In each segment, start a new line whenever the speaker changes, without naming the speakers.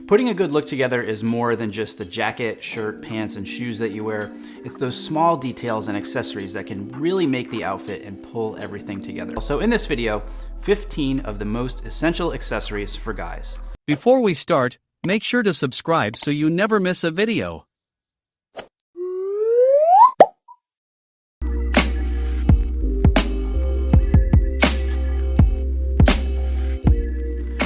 Putting a good look together is more than just the jacket, shirt, pants, and shoes that you wear. It's those small details and accessories that can really make the outfit and pull everything together. So in this video, 15 of the most essential accessories for guys.
Before we start, make sure to subscribe so you never miss a video.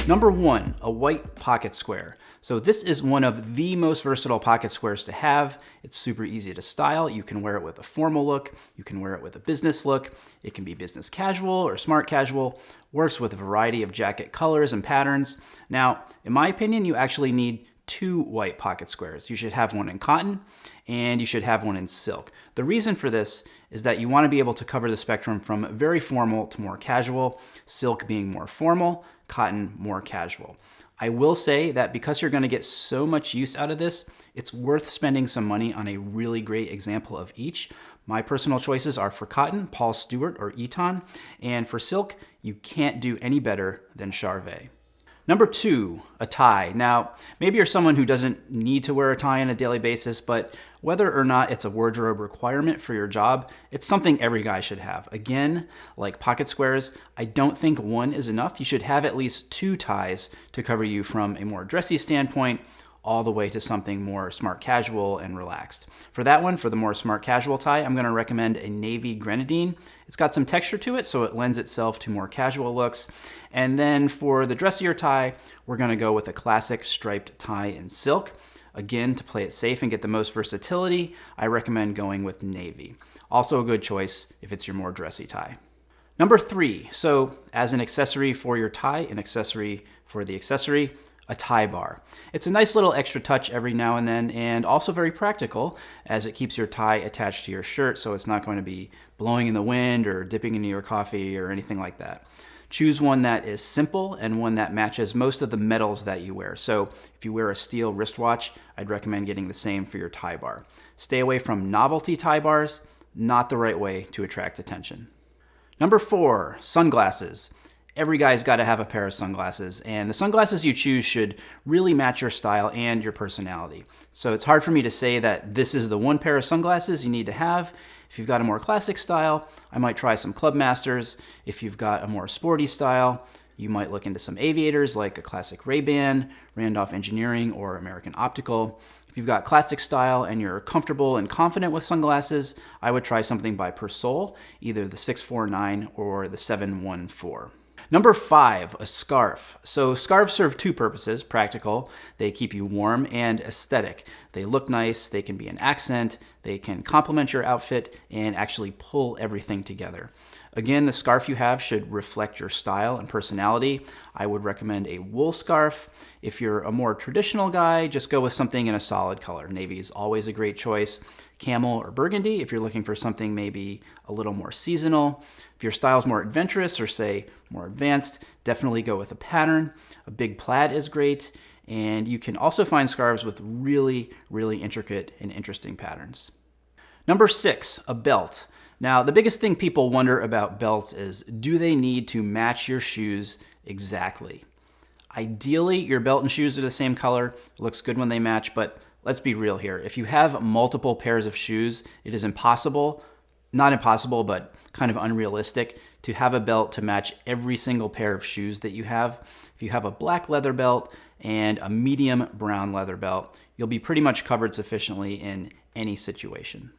Number 1, a white pocket square. So this is one of the most versatile pocket squares to have. It's super easy to style. You can wear it with a formal look. You can wear it with a business look. It can be business casual or smart casual. Works with a variety of jacket colors and patterns. Now, in my opinion, you actually need 2 white pocket squares. You should have one in cotton and you should have one in silk. The reason for this is that you want to be able to cover the spectrum from very formal to more casual, silk being more formal, cotton more casual. I will say that because you're going to get so much use out of this, it's worth spending some money on a really great example of each. My personal choices are for cotton, Paul Stewart or Eton, and for silk, you can't do any better than Charvet. Number 2, a tie. Now, maybe you're someone who doesn't need to wear a tie on a daily basis, but whether or not it's a wardrobe requirement for your job, it's something every guy should have. Again, like pocket squares, I don't think one is enough. You should have at least 2 ties to cover you from a more dressy standpoint all the way to something more smart casual and relaxed. For that one, for the more smart casual tie, I'm going to recommend a navy grenadine. It's got some texture to it, so it lends itself to more casual looks. And then for the dressier tie, we're going to go with a classic striped tie in silk. Again, to play it safe and get the most versatility, I recommend going with navy. Also a good choice if it's your more dressy tie. Number 3, so as an accessory for your tie, an accessory for the accessory, a tie bar. It's a nice little extra touch every now and then, and also very practical as it keeps your tie attached to your shirt so it's not going to be blowing in the wind or dipping into your coffee or anything like that. Choose one that is simple and one that matches most of the metals that you wear. So if you wear a steel wristwatch, I'd recommend getting the same for your tie bar. Stay away from novelty tie bars, not the right way to attract attention. Number 4, sunglasses. Every guy's got to have a pair of sunglasses, and the sunglasses you choose should really match your style and your personality. So it's hard for me to say that this is the one pair of sunglasses you need to have. If you've got a more classic style, I might try some Clubmasters. If you've got a more sporty style, you might look into some aviators like a classic Ray-Ban, Randolph Engineering, or American Optical. If you've got classic style and you're comfortable and confident with sunglasses, I would try something by Persol, either the 649 or the 714. Number 5, a scarf. So scarves serve 2 purposes: practical, they keep you warm, and aesthetic. They look nice, they can be an accent, they can complement your outfit, and actually pull everything together. Again, the scarf you have should reflect your style and personality. I would recommend a wool scarf. If you're a more traditional guy, just go with something in a solid color. Navy is always a great choice. Camel or burgundy if you're looking for something maybe a little more seasonal. If your style's more adventurous or say more advanced, definitely go with a pattern. A big plaid is great. And you can also find scarves with really, really intricate and interesting patterns. Number 6, a belt. Now, the biggest thing people wonder about belts is, do they need to match your shoes exactly? Ideally, your belt and shoes are the same color. It looks good when they match, but let's be real here. If you have multiple pairs of shoes, it is impossible, not impossible, but kind of unrealistic to have a belt to match every single pair of shoes that you have. If you have a black leather belt and a medium brown leather belt, you'll be pretty much covered sufficiently in any situation.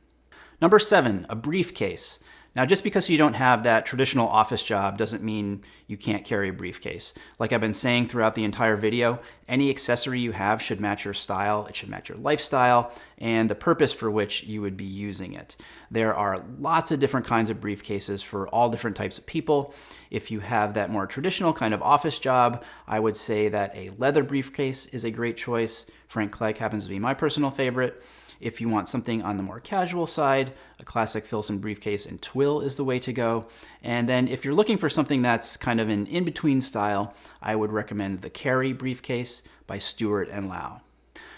Number 7, a briefcase. Now, just because you don't have that traditional office job doesn't mean you can't carry a briefcase. Like I've been saying throughout the entire video, any accessory you have should match your style, it should match your lifestyle, and the purpose for which you would be using it. There are lots of different kinds of briefcases for all different types of people. If you have that more traditional kind of office job, I would say that a leather briefcase is a great choice. Frank Clegg happens to be my personal favorite. If you want something on the more casual side, a classic Filson briefcase in twill is the way to go. And then if you're looking for something that's kind of an in-between style, I would recommend the Carry briefcase by Stewart & Lau.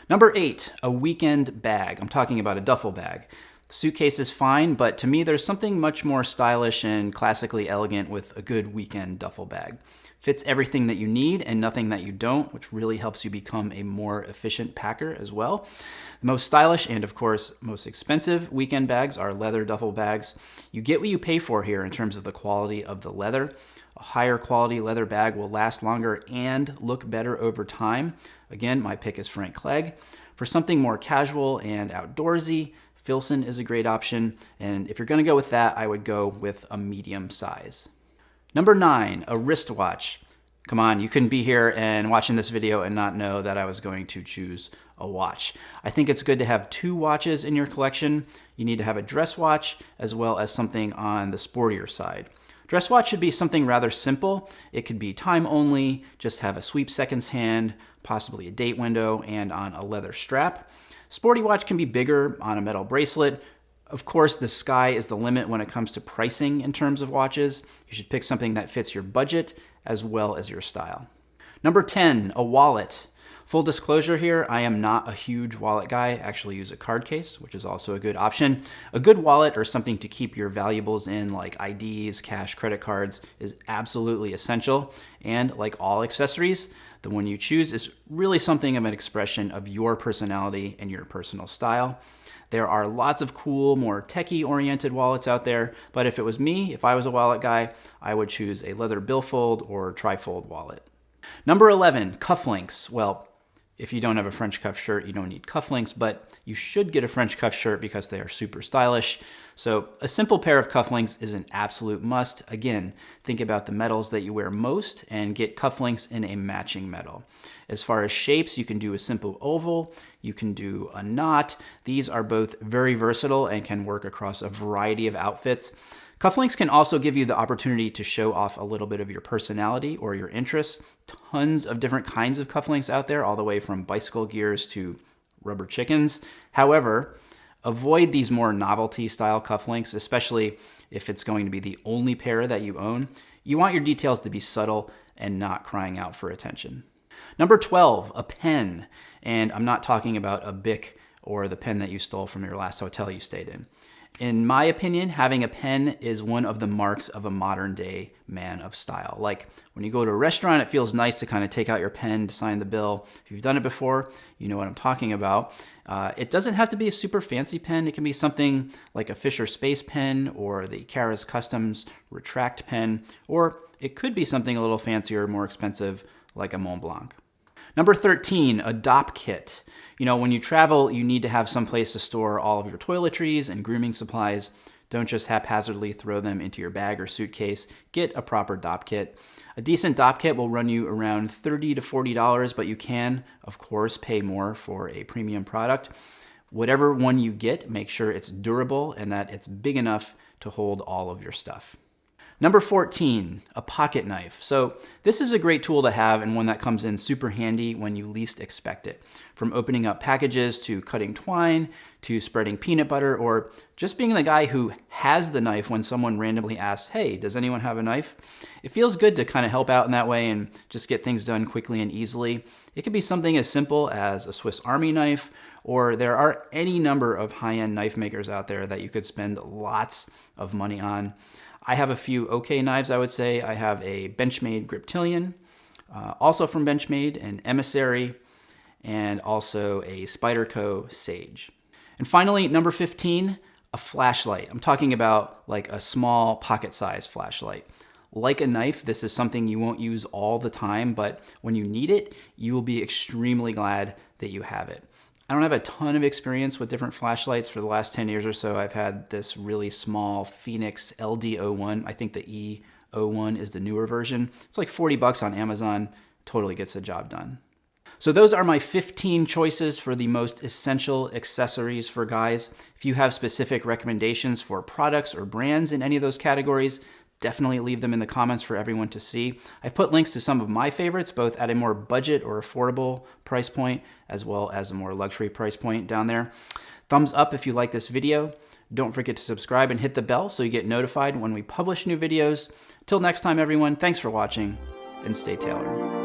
Number 8, a weekend bag. I'm talking about a duffel bag. The suitcase is fine, but to me there's something much more stylish and classically elegant with a good weekend duffel bag. Fits everything that you need and nothing that you don't, which really helps you become a more efficient packer as well. The most stylish and, of course, most expensive weekend bags are leather duffel bags. You get what you pay for here in terms of the quality of the leather. A higher quality leather bag will last longer and look better over time. Again, my pick is Frank Clegg. For something more casual and outdoorsy, Filson is a great option. And if you're going to go with that, I would go with a medium size. Number 9, a wristwatch. Come on, you couldn't be here and watching this video and not know that I was going to choose a watch. I think it's good to have 2 watches in your collection. You need to have a dress watch as well as something on the sportier side. Dress watch should be something rather simple. It could be time only, just have a sweep seconds hand, possibly a date window, and on a leather strap. Sporty watch can be bigger on a metal bracelet. Of course, the sky is the limit when it comes to pricing in terms of watches. You should pick something that fits your budget as well as your style. Number 10, a wallet. Full disclosure here, I am not a huge wallet guy. I actually use a card case, which is also a good option. A good wallet or something to keep your valuables in, like IDs, cash, credit cards, is absolutely essential. And like all accessories, the one you choose is really something of an expression of your personality and your personal style. There are lots of cool, more techie-oriented wallets out there, but if it was me, if I was a wallet guy, I would choose a leather billfold or trifold wallet. Number 11, cufflinks. Well, if you don't have a French cuff shirt, you don't need cufflinks, but you should get a French cuff shirt because they are super stylish. So a simple pair of cufflinks is an absolute must. Again, think about the metals that you wear most and get cufflinks in a matching metal. As far as shapes, you can do a simple oval, you can do a knot. These are both very versatile and can work across a variety of outfits. Cufflinks can also give you the opportunity to show off a little bit of your personality or your interests. Tons of different kinds of cufflinks out there, all the way from bicycle gears to rubber chickens. However, avoid these more novelty style cufflinks, especially if it's going to be the only pair that you own. You want your details to be subtle and not crying out for attention. Number 12, a pen. And I'm not talking about a Bic or the pen that you stole from your last hotel you stayed in. In my opinion, having a pen is one of the marks of a modern day man of style. Like when you go to a restaurant, it feels nice to kind of take out your pen to sign the bill. If you've done it before, you know what I'm talking about. It doesn't have to be a super fancy pen. It can be something like a Fisher Space pen or the Kara's Customs Retract pen, or it could be something a little fancier, more expensive, like a Mont Blanc. Number 13, a DOP kit. You know, when you travel, you need to have some place to store all of your toiletries and grooming supplies. Don't just haphazardly throw them into your bag or suitcase. Get a proper DOP kit. A decent DOP kit will run you around $30 to $40, but you can, of course, pay more for a premium product. Whatever one you get, make sure it's durable and that it's big enough to hold all of your stuff. Number 14, a pocket knife. So this is a great tool to have and one that comes in super handy when you least expect it. From opening up packages to cutting twine to spreading peanut butter or just being the guy who has the knife when someone randomly asks, hey, does anyone have a knife? It feels good to kind of help out in that way and just get things done quickly and easily. It could be something as simple as a Swiss Army knife, or there are any number of high-end knife makers out there that you could spend lots of money on. I have a few okay knives, I would say. I have a Benchmade Griptilian, also from Benchmade, an Emissary, and also a Spyderco Sage. And finally, number 15, a flashlight. I'm talking about like a small pocket-sized flashlight. Like a knife, this is something you won't use all the time, but when you need it, you will be extremely glad that you have it. I don't have a ton of experience with different flashlights. For the last 10 years or so, I've had this really small Phoenix LD01. I think the E01 is the newer version. It's like $40 on Amazon. Totally gets the job done. So those are my 15 choices for the most essential accessories for guys. If you have specific recommendations for products or brands in any of those categories, definitely leave them in the comments for everyone to see. I've put links to some of my favorites, both at a more budget or affordable price point, as well as a more luxury price point down there. Thumbs up if you like this video. Don't forget to subscribe and hit the bell so you get notified when we publish new videos. Till next time, everyone, thanks for watching and stay tailored.